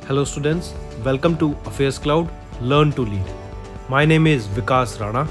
Hello students, welcome to Affairs Cloud, Learn to Lead. My name is Vikas Rana.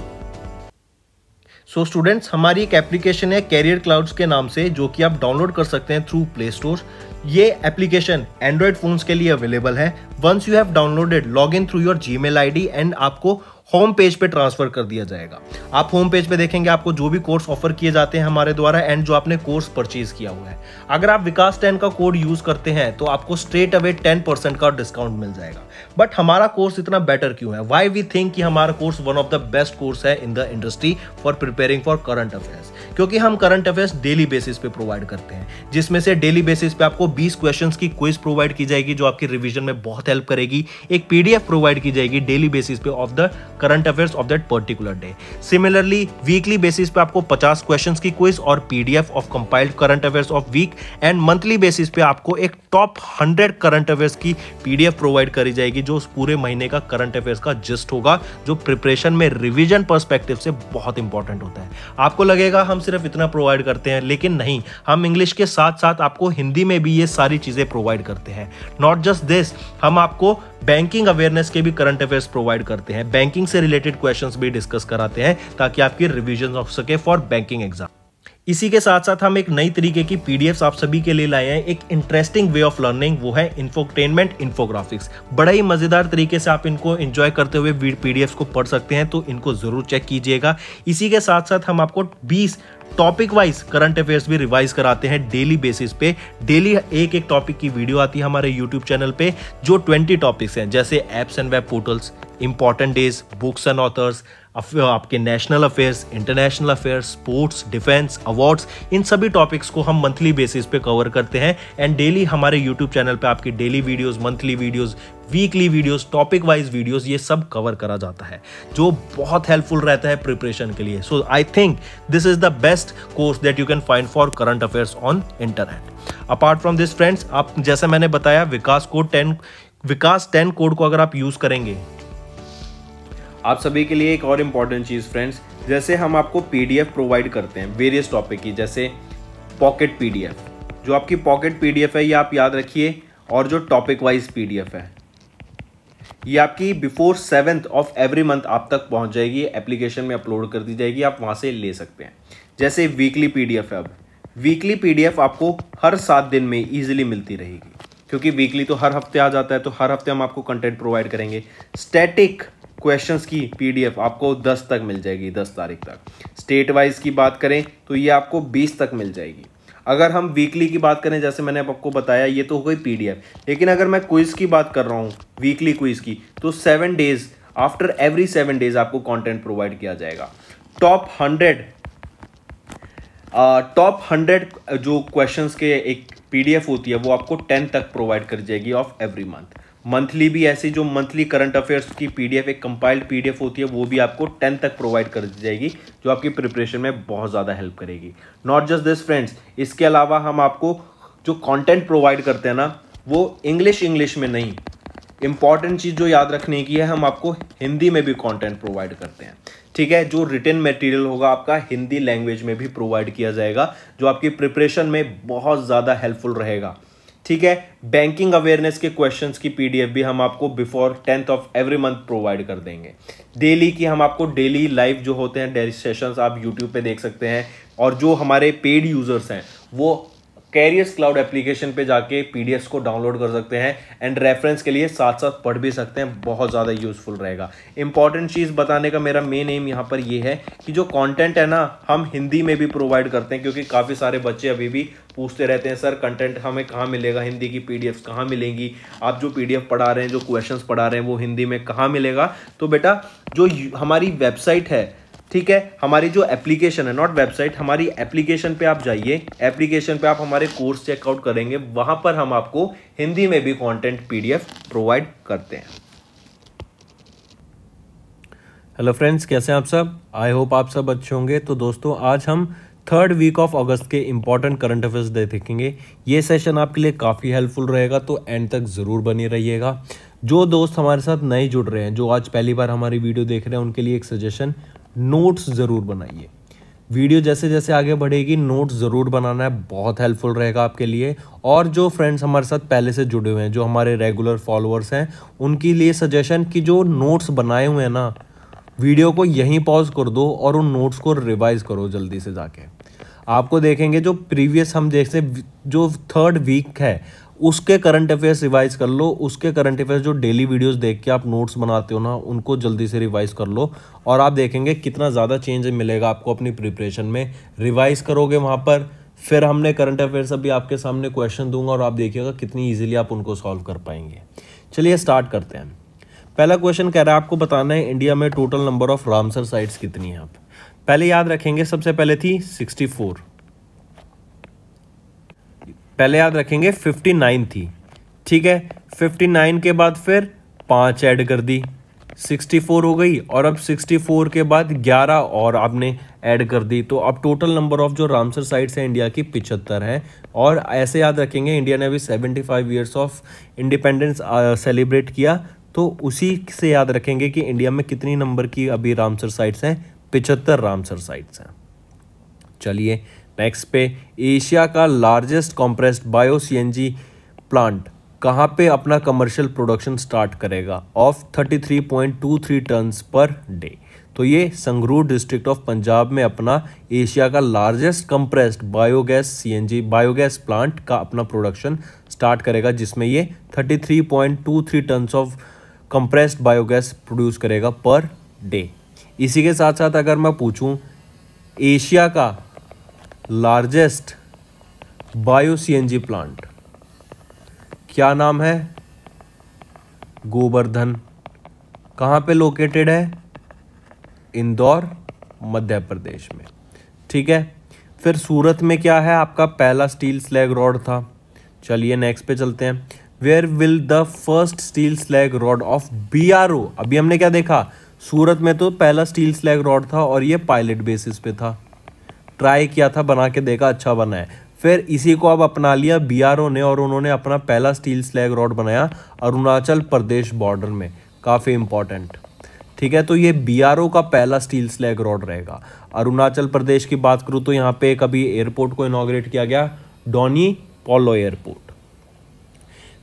So students, हमारी एक application है career clouds के नाम से, जो कि आप डाउनलोड कर सकते हैं थ्रू प्ले स्टोर। ये एप्लीकेशन एंड्रॉयड फोन्स के लिए अवेलेबल है। Once you have downloaded, log in through your Gmail ID and आपको होम पेज पे ट्रांसफर कर दिया जाएगा। आप होम पेज पे देखेंगे आपको जो भी कोर्स ऑफर किए जाते हैं हमारे द्वारा एंड जो आपने कोर्स परचेज किया हुआ है। अगर आप विकास 10 का कोड यूज करते हैं तो आपको स्ट्रेट अवे 10% का डिस्काउंट मिल जाएगा। बट हमारा कोर्स इतना बेटर क्यों है? वाई वी थिंक कि हमारा course one of the best course है in the industry for preparing for current affairs, क्योंकि हम करंट अफेयर्स डेली बेसिस पे प्रोवाइड करते हैं, जिसमें से डेली बेसिस पे आपको 20 क्वेश्चंस की क्विज प्रोवाइड की जाएगी जो आपकी रिवीजन में बहुत हेल्प करेगी। एक पीडीएफ प्रोवाइड की जाएगी डेली बेसिस पे of the current affairs of that particular day. Similarly weekly basis पे आपको 50 क्वेश्चंस की क्विज और PDF of compiled current affairs of week, and monthly basis पे आपको एक टॉप 100 करंट अफेयर्स की पीडीएफ प्रोवाइड करी जाएगी जो उस पूरे महीने का करंट अफेयर्स का जिस्ट होगा, जो प्रिपरेशन में रिवीजन पर्सपेक्टिव से बहुत इंपॉर्टेंट होता है। आपको लगेगा हम सिर्फ इतना प्रोवाइड करते हैं, लेकिन नहीं, हम इंग्लिश के साथ साथ आपको हिंदी में भी ये सारी चीजें प्रोवाइड करते हैं। नॉट जस्ट दिस, हम आपको बैंकिंग अवेयरनेस के भी करंट अफेयर्स प्रोवाइड करते हैं, बैंकिंग से रिलेटेड क्वेश्चंस भी डिस्कस कराते हैं ताकि आपकी रिवीजन हो सके फॉर बैंकिंग एग्जाम। इसी के साथ साथ हम एक नई तरीके की पीडीएफ्स आप सभी के लिए लाए हैं, एक इंटरेस्टिंग वे ऑफ लर्निंग, वो है इंफोटेनमेंट इन्फोग्राफिक्स। बड़ा ही मजेदार तरीके से आप इनको एंजॉय करते हुए पीडीएफ्स को पढ़ सकते हैं, तो इनको जरूर चेक कीजिएगा। इसी के साथ साथ हम आपको 20 टॉपिक वाइज करंट अफेयर्स भी रिवाइज कराते हैं डेली बेसिस पे। डेली एक टॉपिक की वीडियो आती है हमारे यूट्यूब चैनल पे, जो 20 टॉपिक्स हैं, जैसे apps and web portals, important days, books and authors, आपके national affairs, international affairs, sports, defence, awards, इन सभी टॉपिक्स को हम मंथली बेसिस पे कवर करते हैं। एंड डेली हमारे यूट्यूब चैनल पे आपकी daily videos, monthly videos, weekly videos, topic wise videos, ये सब कवर करा जाता है, जो बहुत हेल्पफुल रहता है प्रिपरेशन के लिए। So I think this is the best course that you can find for current affairs on internet. Apart from this friends, आप जैसे मैंने बताया विकास 10 कोड को अगर आप यूज करेंगे, आप सभी के लिए एक और इम्पॉर्टेंट चीज़ फ्रेंड्स, जैसे हम आपको पीडीएफ प्रोवाइड करते हैं वेरियस टॉपिक की, जैसे पॉकेट पीडीएफ, जो आपकी पॉकेट पीडीएफ है ये आप याद रखिए, और जो टॉपिक वाइज पीडीएफ है ये आपकी before 7th of every month आप तक पहुंच जाएगी, एप्लीकेशन में अपलोड कर दी जाएगी, आप वहां से ले सकते हैं। जैसे वीकली पीडीएफ है, अब वीकली पीडीएफ आपको हर 7 दिन में ईजिली मिलती रहेगी, क्योंकि वीकली तो हर हफ्ते आ जाता है, तो हर हफ्ते हम आपको कंटेंट प्रोवाइड करेंगे। स्टैटिक क्वेश्चंस की पीडीएफ आपको 10 तक मिल जाएगी, 10 तारीख तक। स्टेट वाइज की बात करें तो ये आपको 20 तक मिल जाएगी। अगर हम वीकली की बात करें, जैसे मैंने आपको बताया, ये तो हो गई पीडीएफ, लेकिन अगर मैं क्विज की बात कर रहा हूँ, वीकली क्विज की, तो 7 डेज, आफ्टर एवरी 7 डेज आपको कंटेंट प्रोवाइड किया जाएगा। टॉप 100 जो क्वेश्चंस के एक पीडीएफ होती है वो आपको 10 तक प्रोवाइड कर जाएगी ऑफ एवरी मंथ। मंथली भी ऐसी जो मंथली करंट अफेयर्स की पीडीएफ, एक कंपाइल्ड पीडीएफ होती है, वो भी आपको 10 तक प्रोवाइड कर दी जाएगी, जो आपकी प्रिपरेशन में बहुत ज़्यादा हेल्प करेगी। नॉट जस्ट दिस फ्रेंड्स, इसके अलावा हम आपको जो कंटेंट प्रोवाइड करते हैं ना, वो इंग्लिश में नहीं, इंपॉर्टेंट चीज़ जो याद रखने की है, हम आपको हिंदी में भी कंटेंट प्रोवाइड करते हैं। ठीक है, जो रिटन मटेरियल होगा आपका हिंदी लैंग्वेज में भी प्रोवाइड किया जाएगा, जो आपकी प्रिपरेशन में बहुत ज़्यादा हेल्पफुल रहेगा। ठीक है, बैंकिंग अवेयरनेस के क्वेश्चंस की पीडीएफ भी हम आपको before 10th of every month provide कर देंगे। डेली की हम आपको डेली लाइव जो होते हैं डेली सेशंस आप यूट्यूब पे देख सकते हैं, और जो हमारे पेड यूजर्स हैं वो कैरियर्स क्लाउड एप्लीकेशन पे जाके पीडीएफ्स को डाउनलोड कर सकते हैं, एंड रेफरेंस के लिए साथ साथ पढ़ भी सकते हैं, बहुत ज़्यादा यूजफुल रहेगा। इंपॉर्टेंट चीज़ बताने का मेरा मेन एम यहाँ पर ये है कि जो कंटेंट है ना, हम हिंदी में भी प्रोवाइड करते हैं, क्योंकि काफ़ी सारे बच्चे अभी भी पूछते रहते हैं, सर कंटेंट हमें कहाँ मिलेगा, हिंदी की पीडीएफ्स कहाँ मिलेंगी, आप जो पीडीएफ पढ़ा रहे हैं, जो क्वेश्चंस पढ़ा रहे हैं, वो हिंदी में कहाँ मिलेगा। तो बेटा, जो हमारी वेबसाइट है, ठीक है, हमारी जो एप्लीकेशन है, नॉट वेबसाइट, हमारी एप्लीकेशन पे आप जाइए, एप्लीकेशन पे आप हमारे कोर्स चेकआउट करेंगे, वहां पर हम आपको हिंदी में भी कंटेंट पीडीएफ प्रोवाइड करते हैं। हेलो फ्रेंड्स, कैसे हैं आप सब? आई होप आप सब अच्छे होंगे। तो दोस्तों, आज हम 3rd वीक ऑफ अगस्त के इंपॉर्टेंट करंट अफेयर्स देखेंगे। ये सेशन आपके लिए काफ़ी हेल्पफुल रहेगा, तो एंड तक ज़रूर बनी रहिएगा। जो दोस्त हमारे साथ नए जुड़ रहे हैं, जो आज पहली बार हमारी वीडियो देख रहे हैं, उनके लिए एक सजेशन, नोट्स ज़रूर बनाइए। वीडियो जैसे जैसे आगे बढ़ेगी नोट्स ज़रूर बनाना है, बहुत हेल्पफुल रहेगा आपके लिए। और जो फ्रेंड्स हमारे साथ पहले से जुड़े हुए हैं, जो हमारे रेगुलर फॉलोअर्स हैं, उनके लिए सजेशन कि जो नोट्स बनाए हुए हैं ना, वीडियो को यहीं पॉज कर दो और उन नोट्स को रिवाइज करो जल्दी से जाके। आपको देखेंगे जो प्रीवियस हम देखते जो 3rd वीक है उसके करंट अफेयर्स रिवाइज कर लो, उसके करंट अफेयर्स जो डेली वीडियोस देख के आप नोट्स बनाते हो ना, उनको जल्दी से रिवाइज कर लो और आप देखेंगे कितना ज़्यादा चेंज मिलेगा आपको अपनी प्रिपरेशन में। रिवाइज करोगे वहाँ पर, फिर हमने करंट अफेयर्स अभी आपके सामने क्वेश्चन दूंगा और आप देखिएगा कितनी ईजिली आप उनको सॉल्व कर पाएंगे। चलिए स्टार्ट करते हैं। पहला क्वेश्चन कह रहा है आपको बताना है इंडिया में total number of Ramsar sites कितनी है। आप पहले याद रखेंगे, सबसे पहले थी 64, पहले याद रखेंगे 59 थी, ठीक है। 59 के बाद फिर 5 ऐड कर दी, 64 हो गई, और अब 64 के बाद 11 और आपने ऐड कर दी, तो अब टोटल नंबर ऑफ जो रामसर साइट्स हैं इंडिया की 75 है। और ऐसे याद रखेंगे इंडिया ने अभी 75 ईयर्स ऑफ इंडिपेंडेंस सेलिब्रेट किया, तो उसी से याद रखेंगे कि इंडिया में कितनी नंबर की अभी रामसर साइट्स हैं, 75 रामसर साइट्स हैं। चलिए नेक्स्ट पे, एशिया का largest compressed bio CNG plant कहाँ पे अपना कमर्शियल प्रोडक्शन स्टार्ट करेगा ऑफ 33.23 टन्स पर डे। तो ये संगरूर डिस्ट्रिक्ट ऑफ पंजाब में अपना एशिया का largest compressed biogas CNG biogas plant का अपना प्रोडक्शन स्टार्ट करेगा, जिसमें ये 33.23 tons of compressed biogas produce करेगा पर डे। इसी के साथ साथ अगर मैं पूछूं एशिया का लार्जेस्ट बायो सीएनजी प्लांट क्या नाम है, गोवर्धन, कहाँ पे लोकेटेड है, इंदौर मध्य प्रदेश में, ठीक है। फिर सूरत में क्या है, आपका पहला स्टील स्लैग रॉड था। चलिए नेक्स्ट पे चलते हैं, where will the first steel slag road of BRO. अभी हमने क्या देखा, सूरत में तो पहला स्टील स्लैग रॉड था और ये पायलट बेसिस पे था, ट्राई किया था, बना के देखा, अच्छा बना है। फिर इसी को अब अपना लिया बीआरओ ने और उन्होंने अपना पहला स्टील स्लैग रॉड बनाया अरुणाचल प्रदेश बॉर्डर में, काफ़ी इंपॉर्टेंट, ठीक है। तो ये बीआरओ का पहला स्टील स्लैग रॉड रहेगा। अरुणाचल प्रदेश की बात करूँ तो यहाँ पे कभी एयरपोर्ट को इनॉग्रेट किया गया, डोनी पोलो एयरपोर्ट।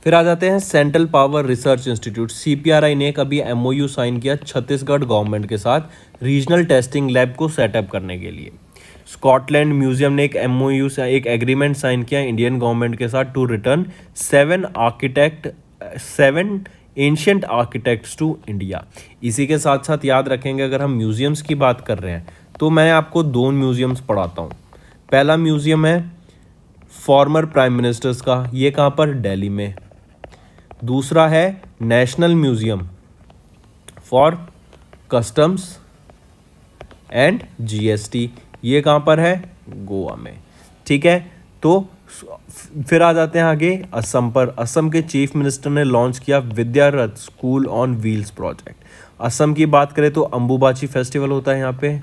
फिर आ जाते हैं central power research institute, CPRI ने कभी एमओयू साइन किया छत्तीसगढ़ गवर्नमेंट के साथ रीजनल टेस्टिंग लैब को सेटअप करने के लिए। स्कॉटलैंड म्यूजियम ने एक एमओयू से एक एग्रीमेंट साइन किया इंडियन गवर्नमेंट के साथ to return 7 ancient architects to India. इसी के साथ साथ याद रखेंगे अगर हम म्यूजियम्स की बात कर रहे हैं तो मैं आपको 2 म्यूजियम्स पढ़ाता हूँ। पहला म्यूजियम है फॉर्मर प्राइम मिनिस्टर्स का, ये कहाँ पर, दिल्ली में। दूसरा है national museum for customs and GST, ये कहाँ पर है, गोवा में, ठीक है। तो फिर आ जाते हैं आगे असम पर। असम के चीफ मिनिस्टर ने लॉन्च किया Vidyarath school on wheels project. Assam की बात करें तो अंबुबाची फेस्टिवल होता है यहाँ पे,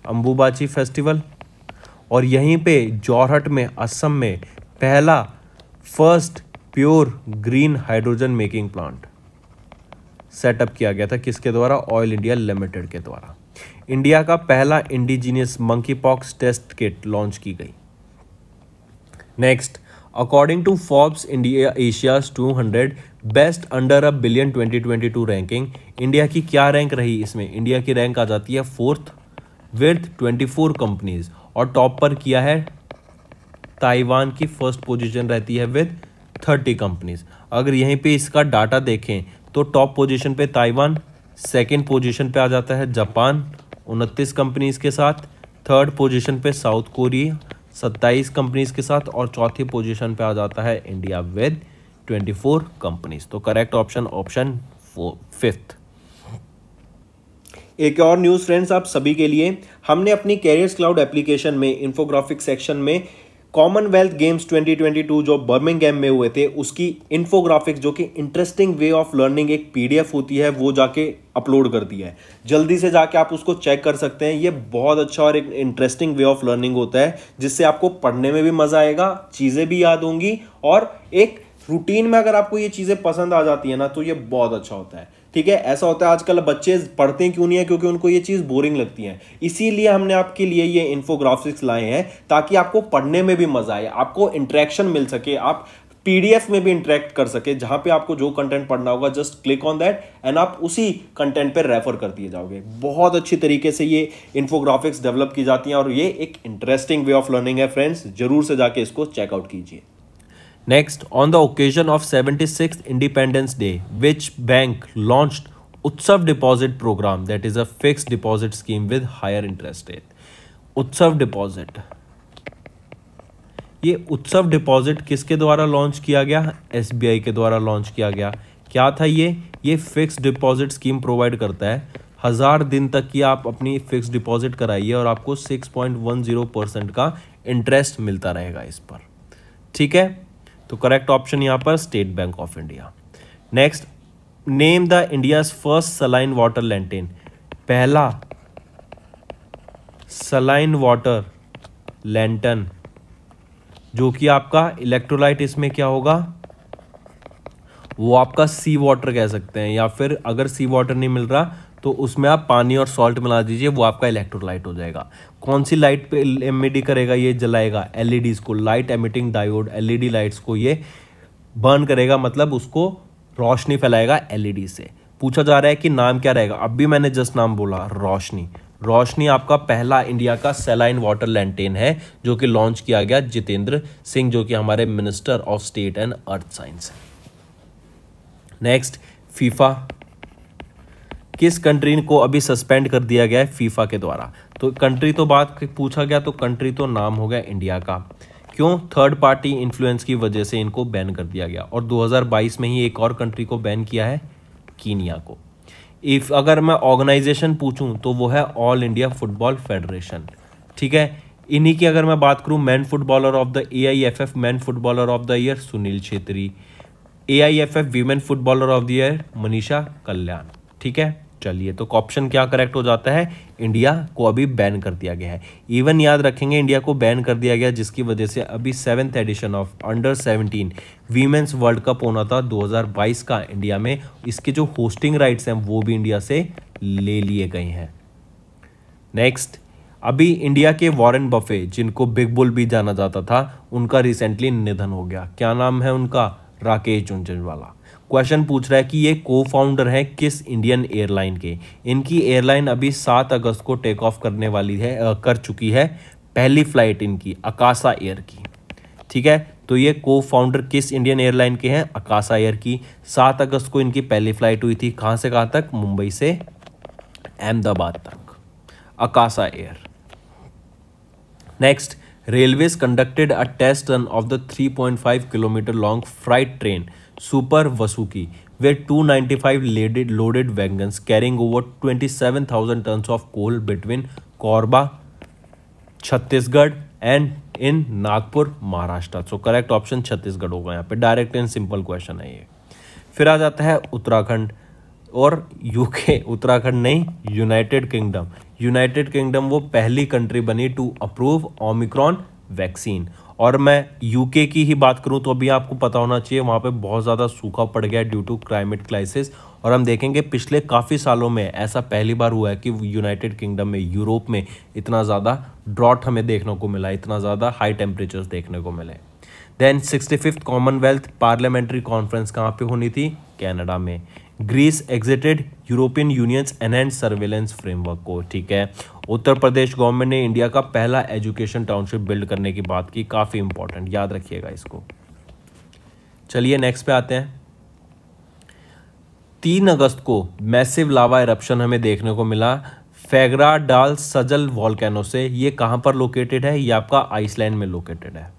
अंबुबाची फेस्टिवल, और यहीं पे जोरहट में असम में पहला first pure green hydrogen making plant setup किया गया था, किसके द्वारा, ऑयल इंडिया लिमिटेड के द्वारा। इंडिया का पहला indigenous monkey pox test kit launch की गई। Next, according to Forbes India Asia's 200 best under a billion 2022 ranking, India की क्या रैंक रही इसमें, इंडिया की रैंक आ जाती है 4th विद 24 कंपनीज, और टॉप पर किया है ताइवान की फर्स्ट पोजीशन रहती है विद 30 कंपनीज। अगर यहीं पे इसका डाटा देखें तो टॉप पोजीशन पे ताइवान, सेकंड पोजीशन पे आ जाता है जापान 29 कंपनीज के साथ, थर्ड पोजीशन पे साउथ कोरिया 27 कंपनीज के साथ, और चौथी पोजीशन पे आ जाता है इंडिया विद 24 कंपनीज। तो करेक्ट ऑप्शन ऑप्शन 5th। एक और न्यूज़ फ्रेंड्स आप सभी के लिए, हमने अपनी कैरियर्स क्लाउड एप्लीकेशन में इंफोग्राफिक सेक्शन में कॉमनवेल्थ गेम्स 2022 जो बर्मिंघम में हुए थे उसकी इंफोग्राफिक्स, जो कि इंटरेस्टिंग वे ऑफ लर्निंग एक पीडीएफ होती है, वो जाके अपलोड कर दिया है। जल्दी से जाके आप उसको चेक कर सकते हैं। ये बहुत अच्छा और एक इंटरेस्टिंग वे ऑफ लर्निंग होता है, जिससे आपको पढ़ने में भी मजा आएगा, चीज़ें भी याद होंगी, और एक रूटीन में अगर आपको ये चीज़ें पसंद आ जाती है ना तो ये बहुत अच्छा होता है। ठीक है, ऐसा होता है आजकल बच्चे पढ़ते क्यों नहीं है, क्योंकि उनको ये चीज़ बोरिंग लगती है। इसीलिए हमने आपके लिए ये इन्फोग्राफिक्स लाए हैं ताकि आपको पढ़ने में भी मजा आए, आपको इंटरेक्शन मिल सके, आप पीडीएफ में भी इंटरेक्ट कर सके, जहां पे आपको जो कंटेंट पढ़ना होगा just click on that and आप उसी कंटेंट पे रेफर कर दिए जाओगे। बहुत अच्छी तरीके से ये इन्फोग्राफिक्स डेवलप की जाती हैं और ये एक इंटरेस्टिंग वे ऑफ लर्निंग है फ्रेंड्स, जरूर से जाके इसको चेकआउट कीजिए। Next, on the occasion of 76th Independence Day, which bank launched Utsav Deposit Program, that is a fixed deposit scheme with higher interest rate? उत्सव डिपॉजिट, ये उत्सव deposit किसके द्वारा लॉन्च किया गया? एसबीआई के द्वारा लॉन्च किया गया। क्या था ये फिक्स्ड डिपॉजिट स्कीम प्रोवाइड करता है। 1000 दिन तक की आप अपनी फिक्स्ड डिपॉजिट कराइए और आपको 6.10% का इंटरेस्ट मिलता रहेगा इस पर। ठीक है, तो करेक्ट ऑप्शन यहां पर State Bank of India. Next, name the India's first saline water lantern, पहला सलाइन वाटर लैंटन जो कि आपका इलेक्ट्रोलाइट इसमें क्या होगा, वो आपका सी वाटर कह सकते हैं, या फिर अगर सी वाटर नहीं मिल रहा तो उसमें आप पानी और सॉल्ट मिला दीजिए, वो आपका इलेक्ट्रोलाइट हो जाएगा। कौन सी लाइट पे एमिट करेगा, ये जलाएगा एलईडीज को, light emitting diode LED lights को ये बर्न करेगा, मतलब उसको रोशनी फैलाएगा एलईडी से। पूछा जा रहा है कि नाम क्या रहेगा, अब भी मैंने जस्ट नाम बोला, रोशनी। रोशनी आपका पहला इंडिया का सैलाइन वाटर लैंटेन है जो कि लॉन्च किया गया जितेंद्र सिंह, जो कि हमारे minister of state and earth science है। नेक्स्ट, फीफा, किस कंट्री को अभी सस्पेंड कर दिया गया है फीफा के द्वारा? तो कंट्री तो बात पूछा गया, तो कंट्री तो नाम हो गया इंडिया का। क्यों? थर्ड पार्टी इन्फ्लुएंस की वजह से इनको बैन कर दिया गया, और 2022 में ही एक और कंट्री को बैन किया है, कीनिया को। इफ अगर मैं ऑर्गेनाइजेशन पूछूं तो वो है ऑल इंडिया फुटबॉल फेडरेशन। ठीक है, इन्हीं की अगर मैं बात करूं, man footballer of the AIFF man footballer of the year Sunil Chhetri, AIFF women footballer of the year Manisha Kalyan. ठीक है, चलिए, तो ऑप्शन क्या करेक्ट हो जाता है? इंडिया को अभी बैन कर दिया गया है। इवन याद रखेंगे, इंडिया को बैन कर दिया गया जिसकी वजह से अभी 7th edition of under 17 women's world cup होना था 2022 का इंडिया में, इसके जो होस्टिंग राइट्स हैं वो भी इंडिया से ले लिए गए हैं। नेक्स्ट, अभी इंडिया के वॉरेन बफे, जिनको बिग बुल भी जाना जाता था, उनका रिसेंटली निधन हो गया। क्या नाम है उनका? राकेश झुनझुनवाला। क्वेश्चन पूछ रहा है कि ये को फाउंडर है किस इंडियन एयरलाइन के। इनकी एयरलाइन अभी 7 अगस्त को टेक ऑफ करने वाली है, कर चुकी है पहली फ्लाइट इनकी, अकासा एयर की। ठीक है, तो ये को फाउंडर किस इंडियन एयरलाइन के हैं? अकासा एयर की। 7 अगस्त को इनकी पहली फ्लाइट हुई थी, कहाँ से कहाँ तक? मुंबई से अहमदाबाद तक, Akasa air. Next, railways conducted a test run of the 3.5 kilometre long freight train super Vasuki where 295 loaded wagons carrying over 27,000 tons of coal between Korba, Chhattisgarh and in Nagpur, Maharashtra. So correct option Chhattisgarh होगा यहाँ पे। डायरेक्ट एंड सिंपल क्वेश्चन है ये। फिर आ जाता है उत्तराखंड और UK, Uttarakhand नहीं, यूनाइटेड किंगडम। यूनाइटेड किंगडम वो पहली कंट्री बनी टू अप्रूव ओमिक्रॉन वैक्सीन। और मैं यूके की ही बात करूं तो अभी आपको पता होना चाहिए वहाँ पे बहुत ज़्यादा सूखा पड़ गया ड्यू टू क्लाइमेट क्राइसिस, और हम देखेंगे पिछले काफ़ी सालों में ऐसा पहली बार हुआ है कि यूनाइटेड किंगडम में, यूरोप में इतना ज़्यादा ड्रॉट हमें देखने को मिला, इतना ज़्यादा हाई टेम्परेचर्स देखने को मिले। Then 65th Commonwealth parliamentary conference कहाँ पे होनी थी? कनाडा में। Greece exited European unions enhance surveillance framework को। ठीक है, उत्तर प्रदेश गवर्नमेंट ने इंडिया का पहला एजुकेशन टाउनशिप बिल्ड करने की बात की, काफ़ी इंपॉर्टेंट, याद रखिएगा इसको। चलिए नेक्स्ट पे आते हैं। 3 अगस्त को मैसिव लावा इरप्शन हमें देखने को मिला फेगरा डाल सजल वॉल्केनो से। ये कहाँ पर लोकेटेड है? ये आपका आइसलैंड में लोकेटेड है।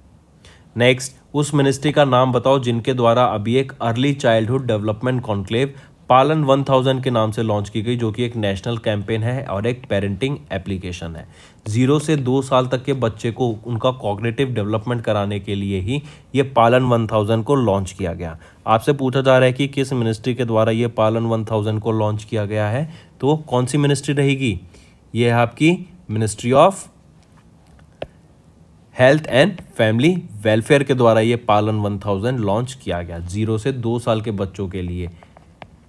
नेक्स्ट, उस मिनिस्ट्री का नाम बताओ जिनके द्वारा अभी एक अर्ली चाइल्डहुड डेवलपमेंट कॉन्क्लेव पालन 1000 के नाम से लॉन्च की गई, जो कि एक नेशनल कैंपेन है और एक पेरेंटिंग एप्लीकेशन है। 0 से 2 साल तक के बच्चे को उनका कॉग्निटिव डेवलपमेंट कराने के लिए ही ये पालन 1000 को लॉन्च किया गया। आपसे पूछा जा रहा है कि किस मिनिस्ट्री के द्वारा ये पालन 1000 को लॉन्च किया गया है, तो कौन सी मिनिस्ट्री रहेगी? ये है आपकी ministry of health and family welfare के द्वारा ये पालन 1000 लॉन्च किया गया 0 से 2 साल के बच्चों के लिए।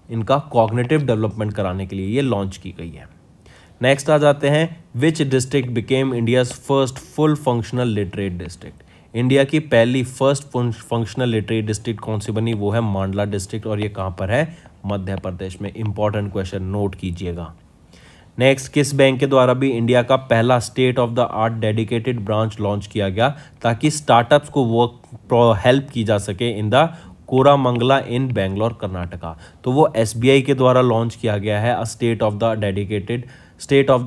इनका कॉग्निटिव डेवलपमेंट कराने के लिए ये लॉन्च की गई है। नेक्स्ट आ जाते हैं, which district became India's first full functional literate district. India की पहली फर्स्ट फंक्शनल लिटरेट डिस्ट्रिक्ट कौन सी बनी, वो है मांडला डिस्ट्रिक्ट, और ये कहाँ पर है, मध्य प्रदेश में। इंपॉर्टेंट क्वेश्चन, नोट कीजिएगा। नेक्स्ट, किस बैंक के द्वारा भी इंडिया का पहला state of the art dedicated branch launch किया गया ताकि स्टार्टअप्स को वर्क हेल्प की जा सके in the Koramangala in Bangalore Karnataka. तो वो SBI के द्वारा लॉन्च किया गया है, state of the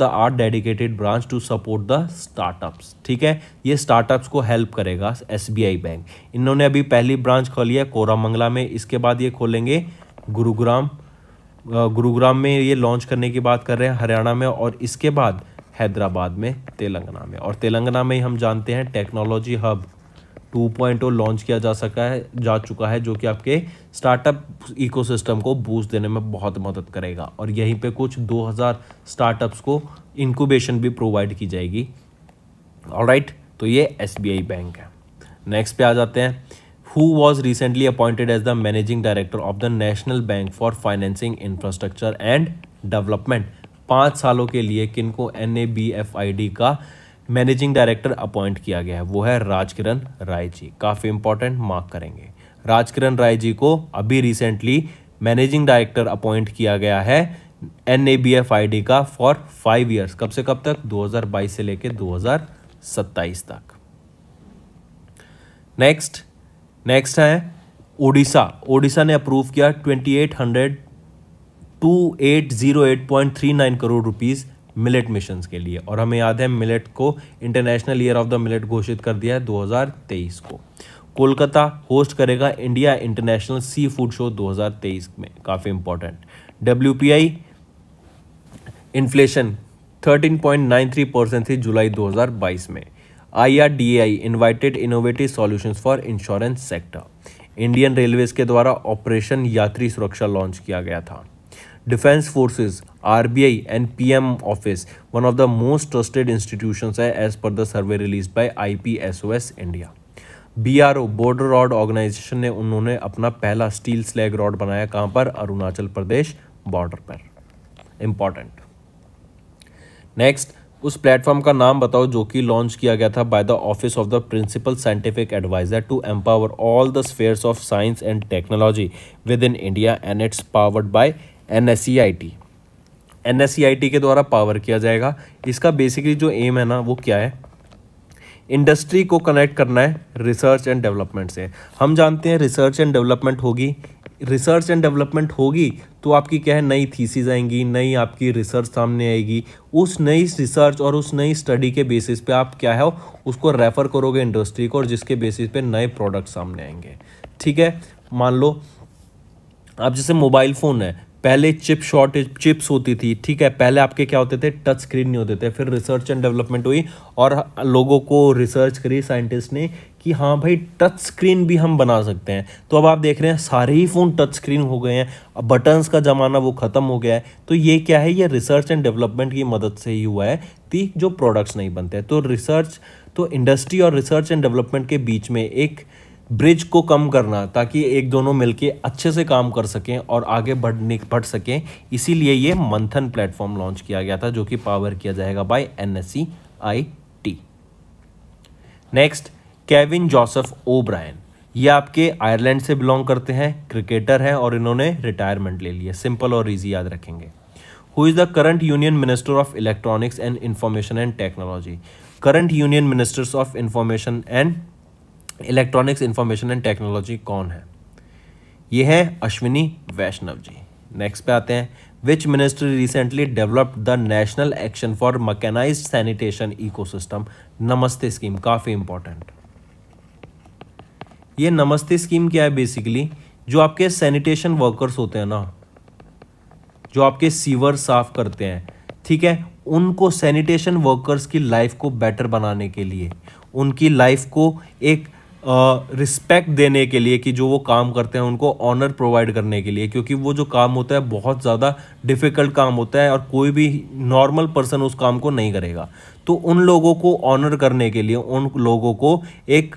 art dedicated branch to support the startups. ठीक है, ये स्टार्टअप्स को हेल्प करेगा SBI बैंक। इन्होंने अभी पहली ब्रांच खोली है कोरामंगला में, इसके बाद ये खोलेंगे गुरुग्राम में, ये लॉन्च करने की बात कर रहे हैं हरियाणा में, और इसके बाद हैदराबाद में, तेलंगाना में। और तेलंगाना में हम जानते हैं टेक्नोलॉजी हब 2.0 लॉन्च किया जा चुका है, जो कि आपके स्टार्टअप इकोसिस्टम को बूस्ट देने में बहुत मदद करेगा। और यहीं पे कुछ 2000 स्टार्टअप्स को इंक्यूबेशन भी प्रोवाइड की जाएगी। ऑलराइट, तो ये SBI बैंक है। नेक्स्ट पे आ जाते हैं, who was recently appointed as the managing director of the national bank for financing infrastructure and development. 5 सालों के लिए किनको NABFID का मैनेजिंग डायरेक्टर अपॉइंट किया गया है, वो है राजकिरण राय जी। काफ़ी इंपॉर्टेंट, मार्क करेंगे। राजकिरण राय जी को अभी रिसेंटली मैनेजिंग डायरेक्टर अपॉइंट किया गया है NABFID का फॉर 5 ईयर्स। कब से कब तक, 2022 से लेकर 2027 तक। नेक्स्ट है ओडिशा ने अप्रूव किया 2808.39 करोड़ रुपीस मिलेट मिशंस के लिए। और हमें याद है मिलेट को international year of the millet घोषित कर दिया है 2023 को। कोलकाता होस्ट करेगा India international sea food show 2023 में, काफ़ी इंपॉर्टेंट। WPI इन्फ्लेशन 13.93% थी जुलाई 2022 में। IRDAI invited innovative solutions for insurance sector. Indian Railways के द्वारा ऑपरेशन यात्री सुरक्षा लॉन्च किया गया था। Defence forces, RBI and PM office one of the most trusted institutions है as per the survey release by IPSOS India. BRO border road organisation ने उन्होंने अपना पहला स्टील स्लैग रॉड बनाया, कहाँ पर, अरुणाचल प्रदेश बॉर्डर पर। इंपॉर्टेंट। नेक्स्ट, उस प्लेटफॉर्म का नाम बताओ जो कि लॉन्च किया गया था by the office of the principal scientific adviser to empower all the spheres of science and technology within India and it's powered by NSEIT के द्वारा पावर किया जाएगा। इसका बेसिकली जो एम है ना, वो क्या है, इंडस्ट्री को कनेक्ट करना है रिसर्च एंड डेवलपमेंट से। हम जानते हैं रिसर्च एंड डेवलपमेंट होगी तो आपकी क्या है, नई थीसिस आएंगी, नई आपकी रिसर्च सामने आएगी। उस नई रिसर्च और उस नई स्टडी के बेसिस पे आप क्या है उसको रेफर करोगे इंडस्ट्री को, और जिसके बेसिस पे नए प्रोडक्ट सामने आएंगे। ठीक है, मान लो आप जैसे मोबाइल फ़ोन है, पहले चिप्स होती थी। ठीक है, पहले आपके क्या होते थे, टच स्क्रीन नहीं होते थे। फिर रिसर्च एंड डेवलपमेंट हुई और लोगों को रिसर्च करी साइंटिस्ट ने कि हाँ भाई टच स्क्रीन भी हम बना सकते हैं। तो अब आप देख रहे हैं सारे ही फ़ोन टच स्क्रीन हो गए हैं, अब बटन्स का ज़माना वो ख़त्म हो गया है। तो ये क्या है, ये रिसर्च एंड डेवलपमेंट की मदद से ही हुआ है कि जो प्रोडक्ट्स नहीं बनते। तो इंडस्ट्री और रिसर्च एंड डेवलपमेंट के बीच में एक ब्रिज को कम करना, ताकि एक दोनों मिलके अच्छे से काम कर सकें और आगे बढ़ सकें। इसीलिए ये मंथन प्लेटफॉर्म लॉन्च किया गया था, जो कि पावर किया जाएगा by NSEIT। Next, Kevin Joseph O'Brien, ये आपके आयरलैंड से बिलोंग करते हैं, क्रिकेटर हैं और इन्होंने रिटायरमेंट ले लिया। सिंपल और इजी याद रखेंगे। Who is the current union minister of electronics and information and technology. Current union ministers of electronics information and technology कौन है, ये है अश्विनी वैष्णव जी। नेक्स्ट पे आते हैं, which ministry recently developed the national action for mechanised sanitation ecosystem. Namaste scheme, काफ़ी important. ये Namaste scheme क्या है, बेसिकली जो आपके सैनिटेशन वर्कर्स होते हैं ना, जो आपके सीवर साफ करते हैं, ठीक है, उनको सैनिटेशन वर्कर्स की लाइफ को बेटर बनाने के लिए, उनकी लाइफ को एक रिस्पेक्ट देने के लिए कि जो वो काम करते हैं उनको ऑनर प्रोवाइड करने के लिए, क्योंकि वो जो काम होता है बहुत ज़्यादा डिफ़िकल्ट काम होता है और कोई भी नॉर्मल पर्सन उस काम को नहीं करेगा। तो उन लोगों को ऑनर करने के लिए, उन लोगों को एक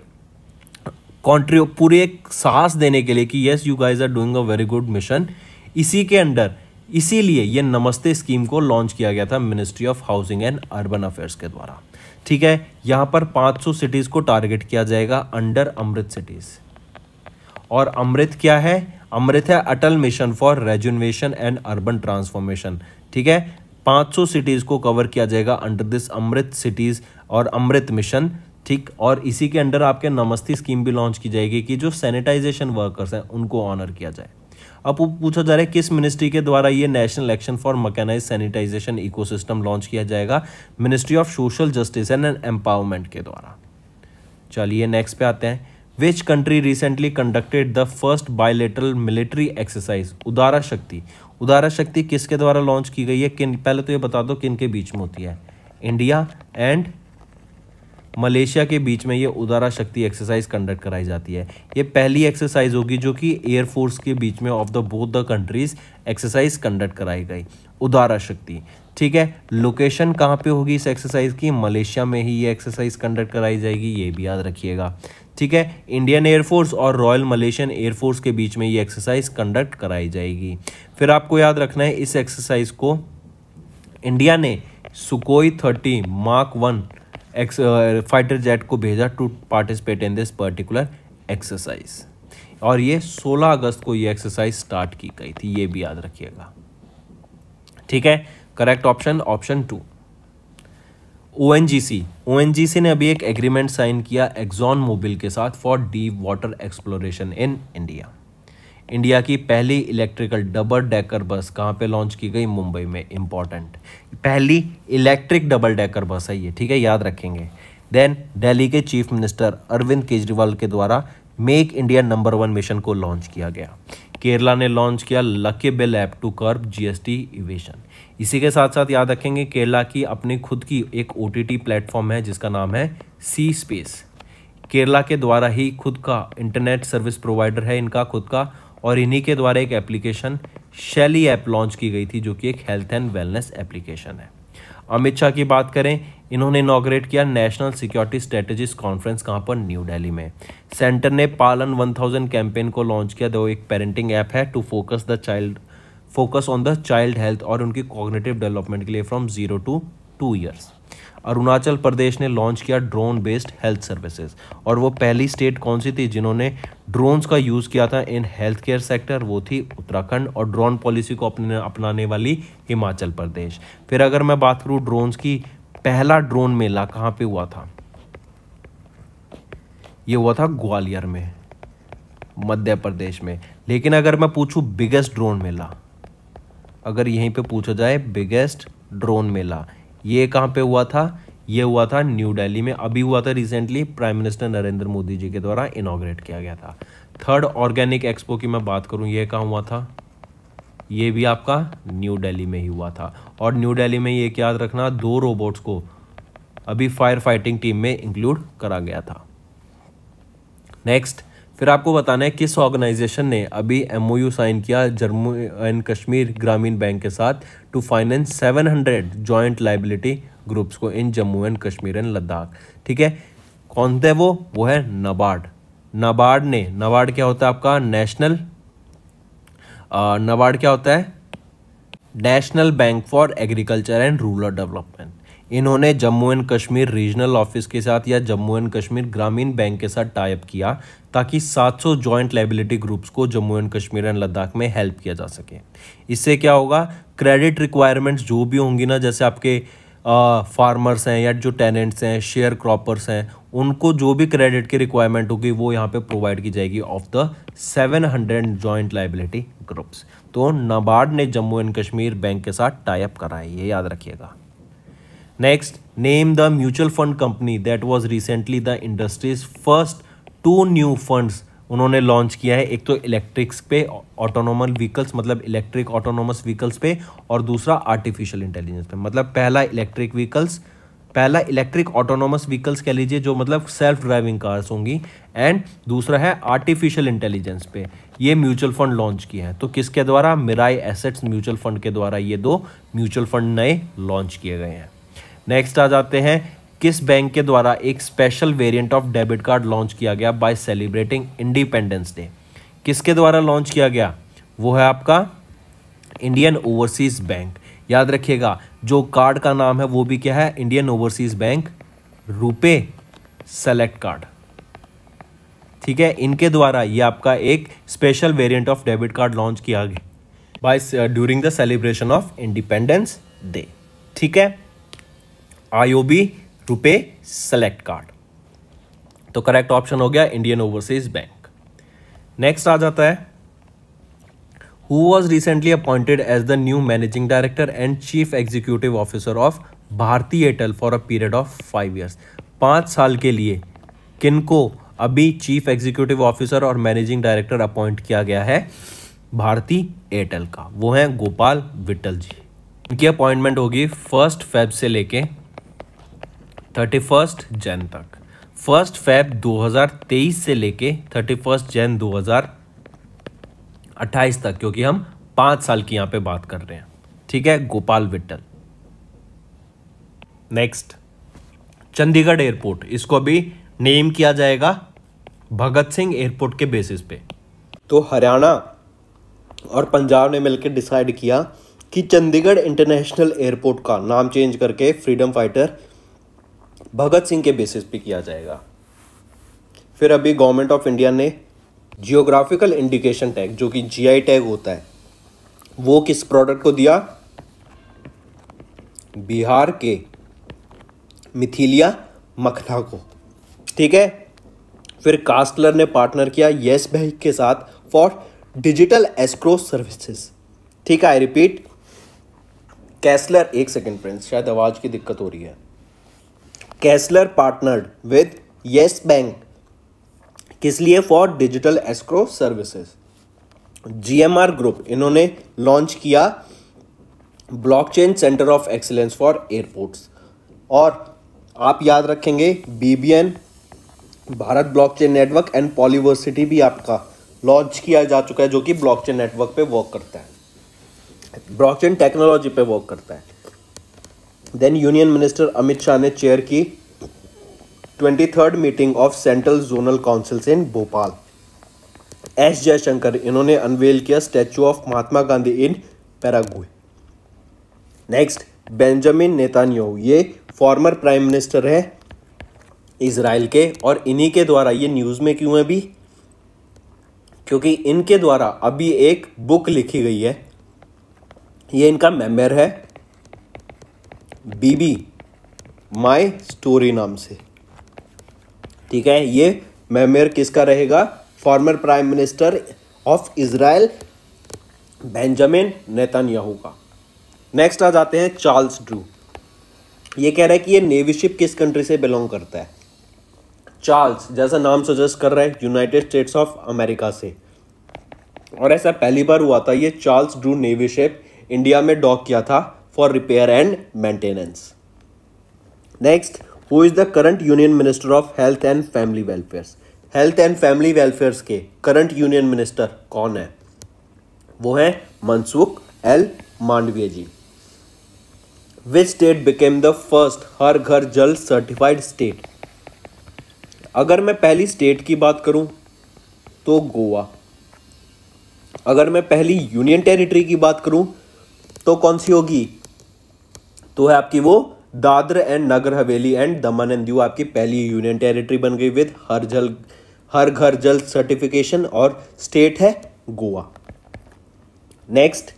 पूरे एक साहस देने के लिए कि yes you guys are doing a very good mission, इसी के अंडर इसीलिए ये नमस्ते स्कीम को लॉन्च किया गया था ministry of housing and urban affairs के द्वारा। ठीक है, यहाँ पर 500 सिटीज़ को टारगेट किया जाएगा अंडर अमृत सिटीज़। और अमृत क्या है? अमृत है Atal mission for rejuvenation and urban transformation. ठीक है, 500 सिटीज़ को कवर किया जाएगा अंडर दिस अमृत सिटीज़ और अमृत मिशन। ठीक, और इसी के अंडर आपके नमस्ते स्कीम भी लॉन्च की जाएगी कि जो सैनिटाइजेशन वर्कर्स हैं उनको ऑनर किया जाए। अब पूछा जा रहा है किस मिनिस्ट्री के द्वारा ये national action for mechanised sanitation ecosystem launch किया जाएगा? Ministry of social justice and empowerment के द्वारा। चलिए नेक्स्ट पे आते हैं। Which country recently conducted the first bilateral military exercise Udara Shakti? Udara शक्ति किसके द्वारा लॉन्च की गई है? किन, पहले तो ये बता दो किन के बीच में होती है? इंडिया एंड मलेशिया के बीच में ये उदारा शक्ति एक्सरसाइज कंडक्ट कराई जाती है। ये पहली एक्सरसाइज होगी जो कि एयरफोर्स के बीच में of the both the countries exercise conduct कराई गई, उदारा शक्ति। ठीक है, लोकेशन कहाँ पे होगी इस एक्सरसाइज की? मलेशिया में ही ये एक्सरसाइज कंडक्ट कराई जाएगी, ये भी याद रखिएगा। ठीक है, इंडियन एयरफोर्स और रॉयल मलेशियन एयरफोर्स के बीच में ये एक्सरसाइज कंडक्ट कराई जाएगी। फिर आपको याद रखना है इस एक्सरसाइज को इंडिया ने सुकोई 30 मार्क 1 फाइटर जेट को भेजा to participate in this particular exercise. और ये 16 अगस्त को ये एक्सरसाइज स्टार्ट की गई थी, ये भी याद रखिएगा। ठीक है, करेक्ट ऑप्शन ऑप्शन 2। ओएनजीसी ने अभी एक एग्रीमेंट साइन किया एक्सॉन मोबिल के साथ for deep water exploration in India. India की पहली इलेक्ट्रिकल डबल डेकर बस कहाँ पे लॉन्च की गई? मुंबई में। इंपॉर्टेंट, पहली इलेक्ट्रिक डबल डेकर बस है ये। ठीक है, याद रखेंगे। देन दिल्ली के चीफ मिनिस्टर अरविंद केजरीवाल के द्वारा मेक इंडिया नंबर 1 मिशन को लॉन्च किया गया। केरला ने लॉन्च किया lucky bill app to curb GST evasion. इसी के साथ साथ याद रखेंगे केरला की अपनी खुद की एक ओटीटी प्लेटफॉर्म है जिसका नाम है सी स्पेस। केरला के द्वारा ही खुद का इंटरनेट सर्विस प्रोवाइडर है इनका खुद का, और इन्हीं के द्वारा एक एप्लीकेशन शैली ऐप लॉन्च की गई थी जो कि एक हेल्थ एंड वेलनेस एप्लीकेशन है। अमित शाह की बात करें, इन्होंने इनॉग्रेट किया नेशनल सिक्योरिटी स्ट्रेटेजिस्ट कॉन्फ्रेंस कहाँ पर? न्यू दिल्ली में। सेंटर ने पालन 1000 कैंपेन को लॉन्च किया, जो एक पेरेंटिंग ऐप है to focus on the child health और उनकी कॉग्निटिव डेवलपमेंट के लिए from 0 to 2 years. Arunachal Pradesh ने लॉन्च किया ड्रोन बेस्ड हेल्थ सर्विसेज, और वो पहली स्टेट कौन सी थी जिन्होंने ड्रोन्स का यूज़ किया था इन हेल्थ केयर सेक्टर? वो थी उत्तराखंड, और ड्रोन पॉलिसी को अपनाने वाली हिमाचल प्रदेश। फिर अगर मैं बात करूँ ड्रोन्स की, पहला ड्रोन मेला कहाँ पे हुआ था? ये हुआ था ग्वालियर में, मध्य प्रदेश में। लेकिन अगर मैं पूछूं बिगेस्ट ड्रोन मेला, अगर यहीं पे पूछा जाए बिगेस्ट ड्रोन मेला, ये कहाँ पे हुआ था? ये हुआ था न्यू दिल्ली में, अभी हुआ था recently, prime minister Narendra Modi ji के द्वारा इनॉग्रेट किया गया था। थर्ड ऑर्गेनिक एक्सपो की मैं बात करूँ, ये कहाँ हुआ था? ये भी आपका न्यू दिल्ली में ही हुआ था। और न्यू दिल्ली में ये याद रखना 2 रोबोट्स को अभी फायर फाइटिंग टीम में इंक्लूड करा गया था। नेक्स्ट, फिर आपको बताना है किस ऑर्गेनाइजेशन ने अभी एमओयू साइन किया जम्मू एंड कश्मीर ग्रामीण बैंक के साथ to finance 700 joint liability groups को in Jammu and Kashmir and Ladakh. ठीक है, कौन थे वो है नाबार्ड। नाबार्ड क्या होता है आपका? नाबार्ड क्या होता है? National bank for agriculture and rural development. इन्होंने Jammu and Kashmir regional office के साथ या जम्मू एंड कश्मीर ग्रामीण बैंक के साथ टाई अप किया ताकि 700 जॉइंट लायबिलिटी ग्रुप्स को जम्मू एंड कश्मीर एंड लद्दाख में हेल्प किया जा सके। इससे क्या होगा? क्रेडिट रिक्वायरमेंट्स जो भी होंगी ना, जैसे आपके फार्मर्स हैं या जो टेनेंट्स हैं, शेयर क्रॉपर्स हैं, उनको जो भी क्रेडिट की रिक्वायरमेंट होगी वो यहाँ पे प्रोवाइड की जाएगी of the 700 joint liability groups. तो नाबार्ड ने जम्मू एंड कश्मीर बैंक के साथ टाई अप करा है, ये याद रखिएगा। Next, name the mutual fund company that was recently the industries first 2 new funds उन्होंने लॉन्च किया है। एक तो इलेक्ट्रिक्स पे ऑटोनोमस व्हीकल्स, मतलब इलेक्ट्रिक ऑटोनोमस व्हीकल्स पे, और दूसरा आर्टिफिशियल इंटेलिजेंस पे। मतलब पहला इलेक्ट्रिक ऑटोनोमस व्हीकल्स कह लीजिए जो मतलब सेल्फ ड्राइविंग कार्स होंगी, एंड दूसरा है आर्टिफिशियल इंटेलिजेंस पे ये म्यूचुअल फंड लॉन्च किया है। तो किसके द्वारा? मिराई एसेट्स म्यूचुअल फंड के द्वारा ये 2 म्यूचुअल फंड नए लॉन्च किए गए हैं। नेक्स्ट आ जाते हैं, किस बैंक के द्वारा एक special variant of debit card launch किया गया बाय सेलिब्रेटिंग इंडिपेंडेंस डे? किसके द्वारा लॉन्च किया गया? वो है आपका इंडियन ओवरसीज बैंक। याद रखिएगा जो कार्ड का नाम है वो भी क्या है, Indian overseas bank RuPay select card. ठीक है, इनके द्वारा ये आपका एक special variant of debit card launch किया गया by during the celebration of independence day. ठीक है, आईओबी रुपे सेलेक्ट कार्ड। तो करेक्ट ऑप्शन हो गया इंडियन ओवरसीज बैंक। नेक्स्ट आ जाता है, who was recently appointed as the new managing director and chief executive officer of Bharti Airtel for a period of 5 years। 5 साल के लिए किनको अभी चीफ एग्जीक्यूटिव ऑफिसर और मैनेजिंग डायरेक्टर अपॉइंट किया गया है भारती एयरटेल का, वो हैं गोपाल विट्ठल जी। इनकी अपॉइंटमेंट होगी 1 Feb से लेके 31 Jan तक। 1 Feb 2023 से लेके 31 Jan 2028 तक, क्योंकि हम 5 साल की यहां पे बात कर रहे हैं। ठीक है, गोपाल विट्ठल। नेक्स्ट, चंडीगढ़ एयरपोर्ट, इसको अभी नेम किया जाएगा भगत सिंह एयरपोर्ट के बेसिस पे। तो हरियाणा और पंजाब ने मिलकर डिसाइड किया कि चंडीगढ़ इंटरनेशनल एयरपोर्ट का नाम चेंज करके फ्रीडम फाइटर भगत सिंह के बेसिस पे किया जाएगा। फिर अभी गवर्नमेंट ऑफ इंडिया ने जियोग्राफिकल इंडिकेशन टैग, जो कि जीआई टैग होता है, वो किस प्रोडक्ट को दिया, बिहार के मिथिलिया मखना को। ठीक है, फिर कास्टलर ने पार्टनर किया येस बैंक के साथ फॉर डिजिटल एस्क्रो सर्विसेज। ठीक है, आई रिपीट, कैसलर, एक सेकेंड फ्रेंड्स, शायद आवाज की दिक्कत हो रही है। Castler partnered with Yes Bank, किस लिए, for digital escrow services. GMR group, इन्होंने लॉन्च किया blockchain centre of excellence for airports. और आप याद रखेंगे BBN, Bharat blockchain network and Polyversity भी आपका लॉन्च किया जा चुका है, जो कि ब्लॉकचेन नेटवर्क पे वर्क करता है, ब्लॉकचेन टेक्नोलॉजी पे वर्क करता है। Then union minister Amit Shah ने चेयर की 23rd meeting of central zonal councils in Bhopal. S Jaishankar, इन्होंने अनवेल किया statue of Mahatma Gandhi in Paraguay. Next, Benjamin Netanyahu, ये फॉर्मर प्राइम मिनिस्टर है इजराइल के, और इन्हीं के द्वारा ये न्यूज़ में क्यों है भी, क्योंकि इनके द्वारा अभी एक बुक लिखी गई है, ये इनका मेमोर है, बीबी माय स्टोरी नाम से। ठीक है, ये मेमोर किसका रहेगा, farmer prime minister of Israel Benjamin Netanyahu का। नेक्स्ट आ जाते हैं चार्ल्स ड्रू। ये कह रहा है कि ये नेवी शिप किस कंट्री से बिलोंग करता है। चार्ल्स, जैसा नाम सजेस्ट कर रहा है, यूनाइटेड स्टेट्स ऑफ अमेरिका से, और ऐसा पहली बार हुआ था। ये Charles Drew navy ship India में डॉक किया था for repair and maintenance. Next, who is the current union minister of health and family welfare. Health and family welfare के करंट यूनियन मिनिस्टर कौन है, वो है Mansukh L Mandaviya ji. Which state became the first Har Ghar Jal certified state. अगर मैं पहली state की बात करूं तो गोवा। अगर मैं पहली यूनियन टेरिटरी की बात करूं तो कौन सी होगी, तो है आपकी वो Dadar and Nagar Haveli and Daman and Diu आपकी पहली यूनियन टेरिटरी बन गई विद हर घर जल सर्टिफिकेशन, और स्टेट है Goa. Next,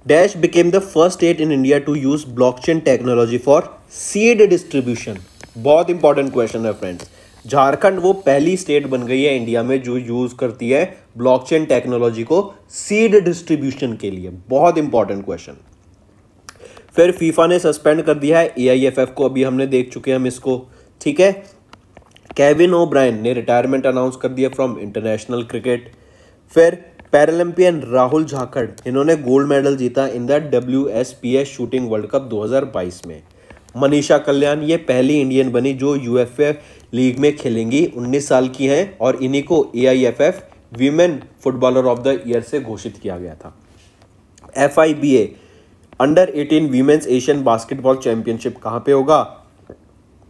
dash became the first state in India to use blockchain technology for seed distribution. बहुत इंपॉर्टेंट क्वेश्चन है फ्रेंड्स। झारखंड वो पहली स्टेट बन गई है इंडिया में जो यूज करती है ब्लॉकचेन टेक्नोलॉजी को सीड डिस्ट्रीब्यूशन के लिए। बहुत इंपॉर्टेंट क्वेश्चन। फिर फीफा ने सस्पेंड कर दिया है AIFF को, अभी हमने देख चुके हैं हम इसको। ठीक है, केविन ओब्रायन ने रिटायरमेंट अनाउंस कर दिया फ्रॉम इंटरनेशनल क्रिकेट। फिर पैरालंपियन राहुल झाकड़, इन्होंने गोल्ड मेडल जीता in the WSPS shooting world cup 2022 में। मनीषा कल्याण, ये पहली इंडियन बनी जो UFA लीग में खेलेंगी, 19 साल की हैं, और इन्हीं को AIFF women footballer of the year से घोषित किया गया था। FIBA under 18 women's Asian basketball championship कहाँ पे होगा,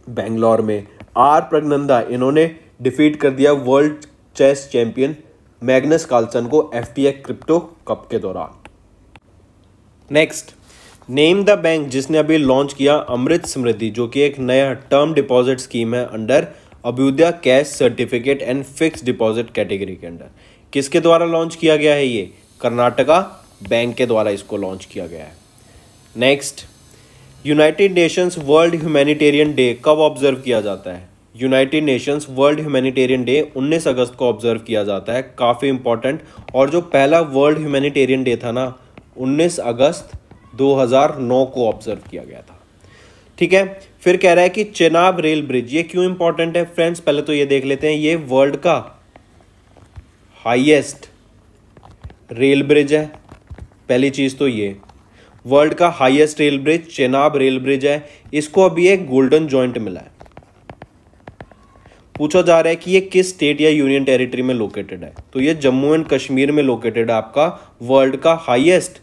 बेंगलोर में। आर प्रज्ञनंदा, इन्होंने डिफीट कर दिया world chess champion Magnus Carlsen को FTX क्रिप्टो कप के दौरान। नेक्स्ट, नेम द बैंक जिसने अभी लॉन्च किया अमृत समृद्धि, जो कि एक नया टर्म डिपॉजिट स्कीम है under Abhyudaya cash certificate and fix deposit category के अंडर। किसके द्वारा लॉन्च किया गया है? ये कर्नाटका बैंक के द्वारा इसको लॉन्च किया गया है। Next, United Nations world humanitarian day कब ऑब्जर्व किया जाता है? United Nations world humanitarian day 19 अगस्त को ऑब्जर्व किया जाता है, काफ़ी इंपॉर्टेंट। और जो पहला वर्ल्ड ह्यूमैनिटेरियन डे था ना, 19 अगस्त 2009 को ऑब्जर्व किया गया था। ठीक है, फिर कह रहा है कि चेनाब रेल ब्रिज, ये क्यों इंपॉर्टेंट है फ्रेंड्स? पहले तो ये देख लेते हैं, ये वर्ल्ड का हाईएस्ट रेल ब्रिज है। पहली चीज तो ये वर्ल्ड का highest rail bridge Chenab rail bridge है। इसको अभी एक गोल्डन जॉइंट मिला है। पूछा जा रहा है कि ये किस स्टेट या यूनियन टेरिटरी में लोकेटेड है, तो ये जम्मू एंड कश्मीर में लोकेटेड है आपका वर्ल्ड का हाईएस्ट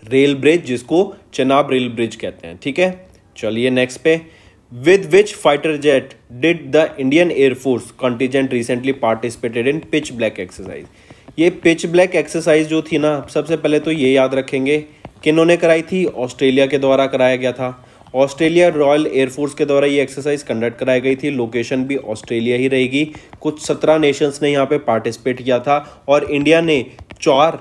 रेल ब्रिज, जिसको चेनाब रेल ब्रिज कहते हैं। ठीक है, चलिए नेक्स्ट पे, with which fighter jet did the Indian air force contingent recently participated in pitch black exercise. ये पिच ब्लैक एक्सरसाइज जो थी ना, सबसे पहले तो ये याद रखेंगे किन्होंने कराई थी? ऑस्ट्रेलिया के द्वारा कराया गया था। ऑस्ट्रेलिया रॉयल एयरफोर्स के द्वारा ये एक्सरसाइज कंडक्ट कराई गई थी। लोकेशन भी ऑस्ट्रेलिया ही रहेगी। कुछ 17 नेशंस ने यहाँ पे पार्टिसिपेट किया था और इंडिया ने 4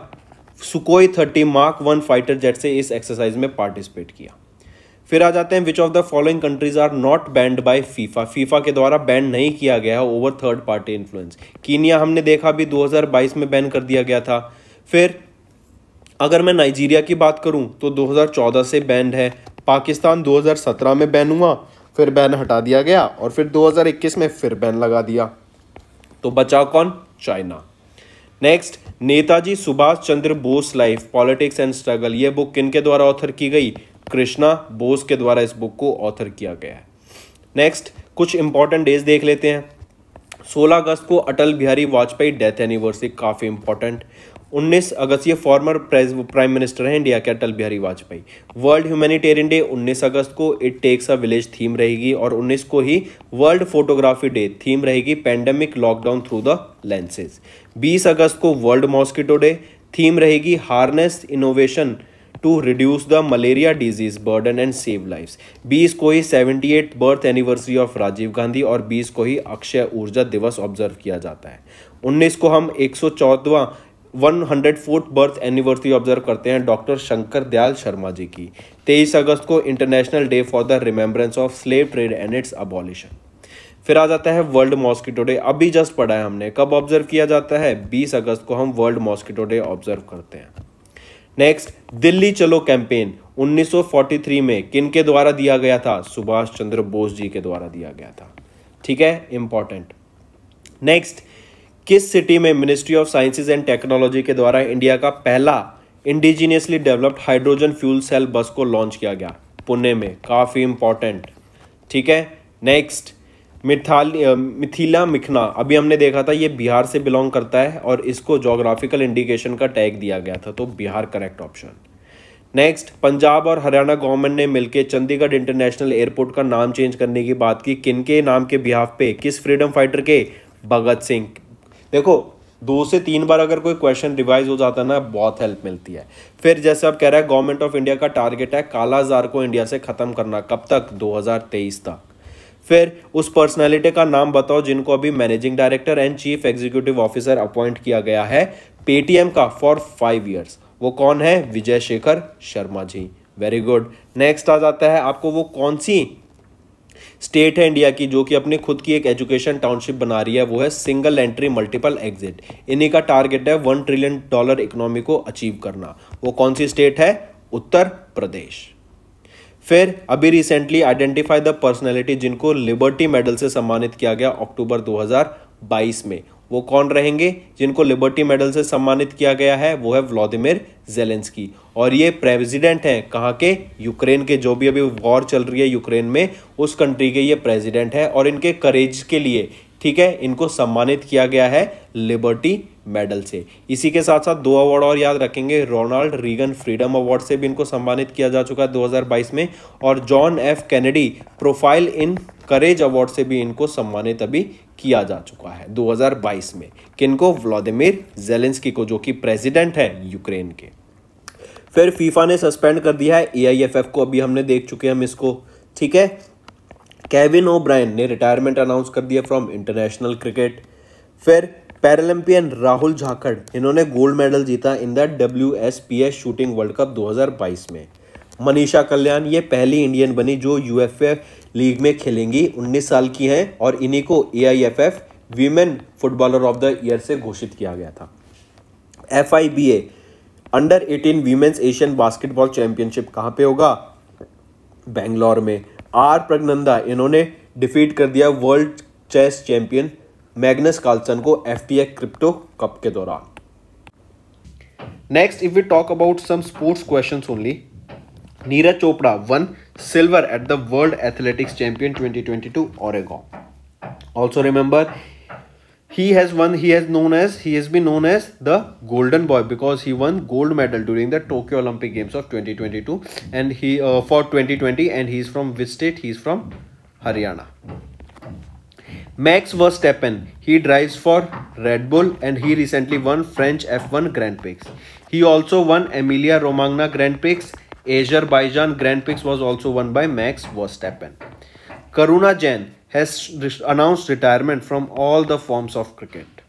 सुकोई 30 मार्क 1 फाइटर जेट से इस एक्सरसाइज में पार्टिसिपेट किया। फिर आ जाते हैं, which of the following countries are not banned by FIFA. FIFA के द्वारा बैन नहीं किया गया है over third party influence. Kenya हमने देखा भी 2022 में बैन कर दिया गया था। फिर अगर मैं नाइजीरिया की बात करूं तो 2014 से बैंड है। पाकिस्तान 2017 में बैन हुआ, फिर बैन हटा दिया गया और फिर 2021 में फिर बैन लगा दिया। तो बचा कौन? China. Next, Netaji Subhash Chandra Bose life politics and struggle, ये बुक किनके द्वारा ऑथर की गई? कृष्णा बोस के द्वारा इस बुक को ऑथर किया गया है। नेक्स्ट, कुछ इंपॉर्टेंट डेज देख लेते हैं। 16 अगस्त को अटल बिहारी वाजपेयी डेथ एनिवर्सरी, काफ़ी इंपॉर्टेंट। 19 अगस्त, ये फॉर्मर प्राइम मिनिस्टर हैं इंडिया के Atal Bihari Vajpayee. World humanitarian day 19 अगस्त को it takes a village theme रहेगी और 19 को ही वर्ल्ड फोटोग्राफी डे थीम रहेगी pandemic lockdown through the lenses. 20 अगस्त को वर्ल्ड मॉस्किटो डे थीम रहेगी harness innovation to reduce the malaria disease burden and save lives. 20 को ही 78th birth anniversary of Rajiv Gandhi और 20 को ही अक्षय ऊर्जा दिवस ऑब्जर्व किया जाता है। 19 को हम 114वां 104th बर्थ एनिवर्सरी ऑब्जर्व करते हैं डॉक्टर शंकर दयाल शर्मा जी की। 23 अगस्त को international day for the remembrance of slave trade and it's abolition. फिर आ जाता है वर्ल्ड मॉस्किटो डे, अभी जस्ट पढ़ा है हमने, कब ऑब्जर्व किया जाता है? 20 अगस्त को हम वर्ल्ड मॉस्किटो डे ऑब्जर्व करते हैं। नेक्स्ट, दिल्ली चलो कैंपेन 1943 में किनके द्वारा दिया गया था? सुभाष चंद्र बोस जी के द्वारा दिया गया था। ठीक है, इंपॉर्टेंट। नेक्स्ट, किस सिटी में ministry of sciences and technology के द्वारा इंडिया का पहला indigenously developed hydrogen fuel cell bus को लॉन्च किया गया? पुणे में, काफ़ी इंपॉर्टेंट। ठीक है, नेक्स्ट, मिथिला मिखना, अभी हमने देखा था ये बिहार से बिलोंग करता है और इसको जोग्राफिकल इंडिकेशन का टैग दिया गया था, तो Bihar correct option. Next, Punjab और हरियाणा गवर्नमेंट ने मिलकर चंडीगढ़ इंटरनेशनल एयरपोर्ट का नाम चेंज करने की बात की, किनके नाम के बिहाफ पे? किस फ्रीडम फाइटर के? भगत सिंह। देखो 2 से 3 बार अगर कोई क्वेश्चन रिवाइज हो जाता है ना, बहुत हेल्प मिलती है। फिर जैसे अब कह रहा है गवर्नमेंट ऑफ इंडिया का टारगेट है कालाजार को इंडिया से खत्म करना, कब तक? 2023 तक। फिर उस पर्सनालिटी का नाम बताओ जिनको अभी managing director and chief executive officer appoint किया गया है पेटीएम का फॉर 5 ईयर्स। वो कौन है? Vijay Shekhar Sharma ji. Very good. Next आ जाता है आपको, वो कौन सी स्टेट है इंडिया की जो कि अपनी खुद की एक एजुकेशन टाउनशिप बना रही है? वो है सिंगल एंट्री मल्टीपल एग्जिट। इन्हीं का टारगेट है $1 ट्रिलियन इकोनॉमी को अचीव करना। वो कौन सी स्टेट है? उत्तर प्रदेश। फिर अभी रिसेंटली आइडेंटिफाई द पर्सनैलिटी जिनको लिबर्टी मेडल से सम्मानित किया गया अक्टूबर 2022 में। वो कौन रहेंगे जिनको लिबर्टी मेडल से सम्मानित किया गया है? वो है व्लादिमीर जेलेंस्की और ये प्रेसिडेंट हैं कहाँ के? यूक्रेन के। जो भी अभी वॉर चल रही है यूक्रेन में, उस कंट्री के ये प्रेसिडेंट है और इनके करेज के लिए, ठीक है, इनको सम्मानित किया गया है लिबर्टी मेडल से। इसी के साथ साथ 2 अवार्ड और याद रखेंगे, रोनाल्ड रीगन फ्रीडम अवार्ड से भी इनको सम्मानित किया जा चुका है 2022 में और John F Kennedy profile in courage award से भी इनको सम्मानित अभी किया जा चुका है 2022 में। किनको? व्लादिमीर जेलेंस्की को, जो कि प्रेसिडेंट है यूक्रेन के। फिर फीफा ने सस्पेंड कर दिया है AIFF को, अभी हमने देख चुके हैं हम इसको, ठीक है। केविन ओब्रायन ने रिटायरमेंट अनाउंस कर दिया फ्रॉम इंटरनेशनल क्रिकेट। फिर पैरालंपियन राहुल झाकड़, इन्होंने गोल्ड मेडल जीता in the WSPS shooting world cup 2022 में। मनीषा कल्याण ये पहली इंडियन बनी जो UFA लीग में खेलेंगी, 19 साल की हैं और इन्हीं को AIFF women footballer of the year से घोषित किया गया था। FIBA under 18 women's Asian basketball championship कहाँ पे होगा? बेंगलोर में। आर प्रज्ञनंदा, इन्होंने डिफीट कर दिया world chess champion Magnus Carlsen को FTX क्रिप्टो कप के दौरान। Next, if we talk about some sports questions only, Neeraj Chopra won silver at the world athletics champion 2022 Oregon. Also remember, he has been known as the golden boy because he won gold medal during the Tokyo Olympic Games of 2022 and he for 2020, and he is from which state? He is from Haryana. Max Verstappen, he drives for Red Bull and he recently won French F1 Grand Prix. He also won Emilia Romagna Grand Prix. Azerbaijan Grand Prix was also won by Max Verstappen. Karuna Jain has announced retirement from all the forms of cricket.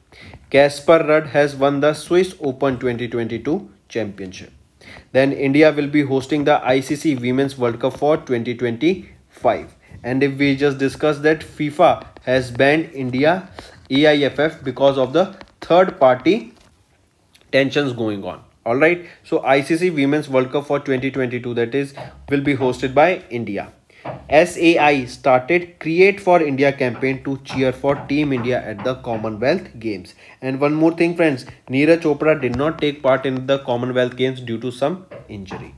Casper Rudd has won the Swiss Open 2022 championship. Then India will be hosting the ICC Women's World Cup for 2025. And if we just discuss that FIFA has banned India AIFF because of the third party tensions going on. Alright, so ICC Women's World Cup for 2022 that is will be hosted by India. SAI started Create for India campaign to cheer for Team India at the Commonwealth Games. And one more thing friends, Neeraj Chopra did not take part in the Commonwealth Games due to some injury.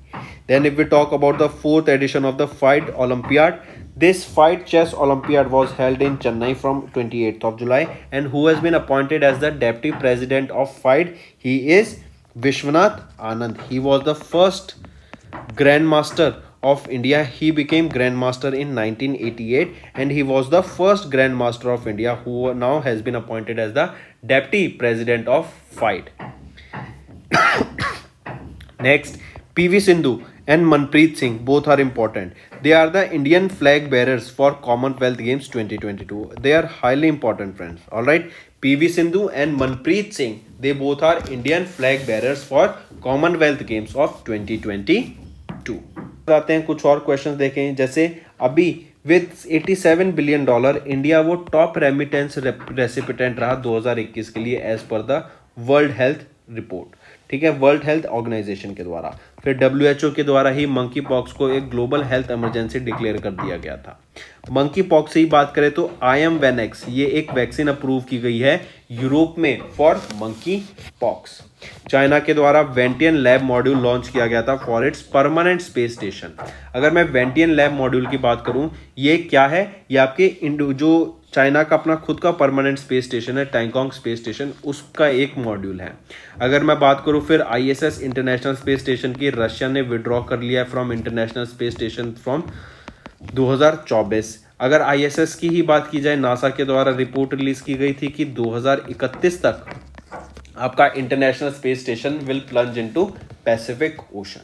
Then if we talk about the 4th edition of the Fight Olympiad, this Fight Chess Olympiad was held in Chennai from 28th of July, and who has been appointed as the Deputy President of Fight? He is Vishwanath Anand. He was the first Grandmaster of India. He became Grandmaster in 1988 and he was the first Grandmaster of India who now has been appointed as the Deputy President of Fight. Next, PV Sindhu and Manpreet Singh, both are important. They are the Indian flag bearers for Commonwealth Games 2022. They are highly important friends. Alright, PV Sindhu and Manpreet Singh, they both are Indian flag bearers for Commonwealth Games of 2022. आते हैं कुछ और questions देखें, जैसे अभी with $87 billion India वो top remittance रेसिपिटेंट रहा 2021 के लिए as per the world health report, ठीक है, वर्ल्ड हेल्थ ऑर्गेनाइजेशन के द्वारा। फिर WHO के द्वारा ही मंकी पॉक्स को एक ग्लोबल हेल्थ इमरजेंसी डिक्लेयर कर दिया गया था। मंकी पॉक्स से ही बात करें तो IMVanex ये एक वैक्सीन अप्रूव की गई है यूरोप में फॉर मंकी पॉक्स। चाइना के द्वारा वेंटियन लैब मॉड्यूल लॉन्च किया गया था for its permanent space station. अगर मैं वेंटियन लैब मॉड्यूल की बात करूं, ये क्या है? ये आपके जो चाइना का अपना खुद का परमानेंट स्पेस स्टेशन है टैंगोंग स्पेस स्टेशन, उसका एक मॉड्यूल है। अगर मैं बात करूं फिर ISS इंटरनेशनल स्पेस स्टेशन की, रशिया ने विड्रॉ कर लिया है from international space station from 2024। अगर ISS की ही बात की जाए, नासा के द्वारा रिपोर्ट रिलीज की गई थी कि 2031 तक आपका international space station will plunge into Pacific ocean.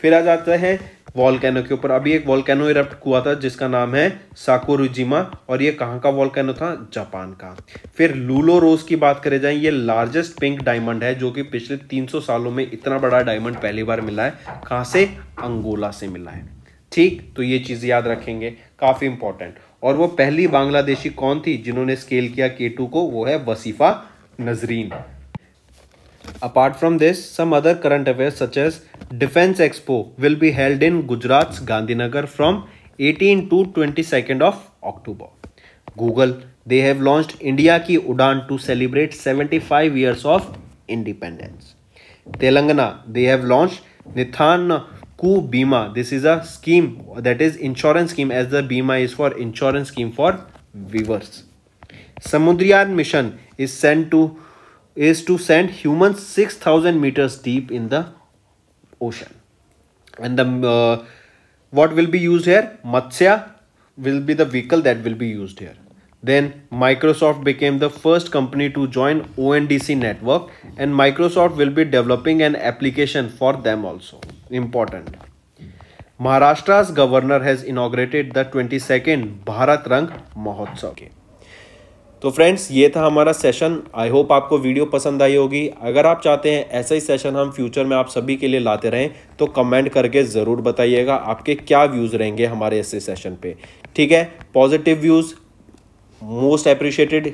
फिर आ जाते हैं वॉल्केनो के ऊपर। अभी एक वॉल्केनो इरप्ट हुआ था जिसका नाम है साकुरुजिमा, और ये कहाँ का वॉल्केनो था? जापान का। फिर लूलो रोज की बात करें जाए, ये लार्जेस्ट पिंक डायमंड है जो कि पिछले 300 सालों में इतना बड़ा डायमंड पहली बार मिला है। कहाँ से? अंगोला से मिला है। ठीक, तो ये चीज याद रखेंगे, काफी इंपॉर्टेंट। और वो पहली बांग्लादेशी कौन थी जिन्होंने स्केल किया K2 को? वो है वसीफा नजरीन। Apart from this, some other current affairs such as Defense Expo will be held in Gujarat's Gandhinagar from 18 to 22nd of October. Google, they have launched India Ki Udaan to celebrate 75 years of independence. Telangana, they have launched Nithan Ku Bima. This is a scheme, that is insurance scheme, as the Bima is for insurance scheme for weavers. Samudrayan mission is to send humans 6,000 meters deep in the ocean. And what will be used here? Matsya will be the vehicle that will be used here. Then Microsoft became the first company to join ONDC network, and Microsoft will be developing an application for them also. Important. Maharashtra's governor has inaugurated the 22nd Bharat Rang Mahotsav. तो friends ये था हमारा session. I hope आपको video पसंद आई होगी। अगर आप चाहते हैं ऐसा ही सेशन हम फ्यूचर में आप सभी के लिए लाते रहें तो कमेंट करके ज़रूर बताइएगा आपके क्या व्यूज़ रहेंगे हमारे ऐसे सेशन पे। ठीक है, पॉजिटिव व्यूज़ मोस्ट अप्रिशिएटेड,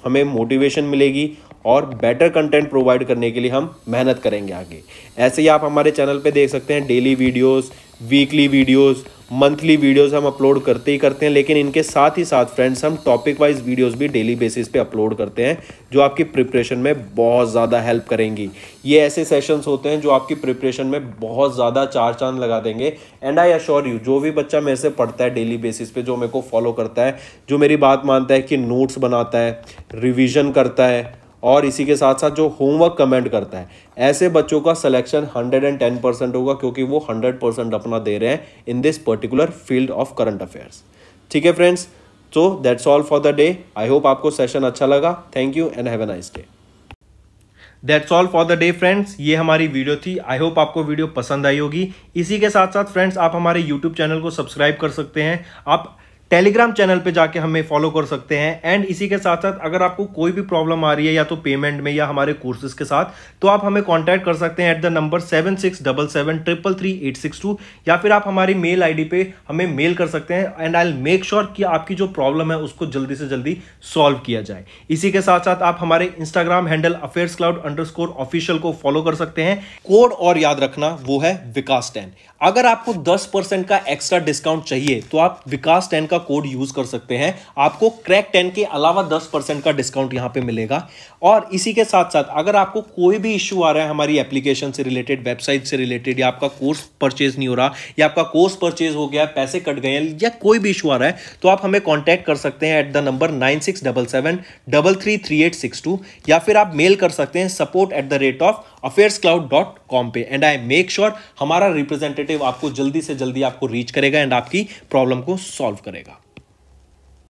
हमें मोटिवेशन मिलेगी और बेटर कंटेंट प्रोवाइड करने के लिए हम मेहनत करेंगे आगे। ऐसे ही आप हमारे चैनल पे देख सकते हैं daily videos, weekly videos, monthly videos हम अपलोड करते ही करते हैं, लेकिन इनके साथ ही साथ फ्रेंड्स हम टॉपिक वाइज वीडियोस भी डेली बेसिस पे अपलोड करते हैं जो आपकी प्रिपरेशन में बहुत ज़्यादा हेल्प करेंगी। ये ऐसे सेशंस होते हैं जो आपकी प्रिपरेशन में बहुत ज़्यादा चार चांद लगा देंगे। एंड आई अश्योर यू, जो भी बच्चा मेरे से पढ़ता है डेली बेसिस पे, जो मेरे को फॉलो करता है, जो मेरी बात मानता है कि नोट्स बनाता है, रिविजन करता है और इसी के साथ साथ जो होमवर्क कमेंट करता है, ऐसे बच्चों का सिलेक्शन 110% होगा क्योंकि वो 100% अपना दे रहे हैं इन this particular field of current affairs. ठीक है friends, so that's all for the day. I hope आपको सेशन अच्छा लगा। Thank you and have a nice day. That's all for the day friends, ये हमारी वीडियो थी। आई होप आपको video पसंद आई होगी। इसी के साथ साथ फ्रेंड्स आप हमारे यूट्यूब चैनल को सब्सक्राइब कर सकते हैं, आप टेलीग्राम चैनल पे जाके हमें फॉलो कर सकते हैं। एंड इसी के साथ साथ अगर आपको कोई भी प्रॉब्लम आ रही है या तो पेमेंट में या हमारे कोर्सेज के साथ, तो आप हमें कांटेक्ट कर सकते हैं एट द नंबर 7677333862 या फिर आप हमारी मेल आईडी पे हमें मेल कर सकते हैं and I will make sure कि आपकी जो प्रॉब्लम है उसको जल्दी से जल्दी सॉल्व किया जाए। इसी के साथ साथ आप हमारे इंस्टाग्राम हैंडल affairscloud_official को फॉलो कर सकते हैं। कोड और याद रखना, वो है विकास 10। अगर आपको 10% का एक्स्ट्रा डिस्काउंट चाहिए तो आप विकास 10 का कोड यूज कर सकते हैं, आपको क्रैक 10 के अलावा 10% का डिस्काउंट यहां पे मिलेगा। और इसी के साथ साथ अगर आपको कोई भी इश्यू आ रहा है हमारी एप्लीकेशन से रिलेटेड, वेबसाइट से रिलेटेड, या आपका कोर्स परचेज नहीं हो रहा, या आपका कोर्स परचेज हो गया, पैसे कट गए हैं, या कोई भी इशू आ रहा है, तो आप हमें कॉन्टैक्ट कर सकते हैं एट द नंबर 9677333862 या फिर आप मेल कर सकते हैं support@affairscloud.com पे। एंड आई मेक श्योर हमारा रिप्रेजेंटेटिव आपको जल्दी से जल्दी आपको रीच करेगा एंड आपकी प्रॉब्लम को सॉल्व करेगा।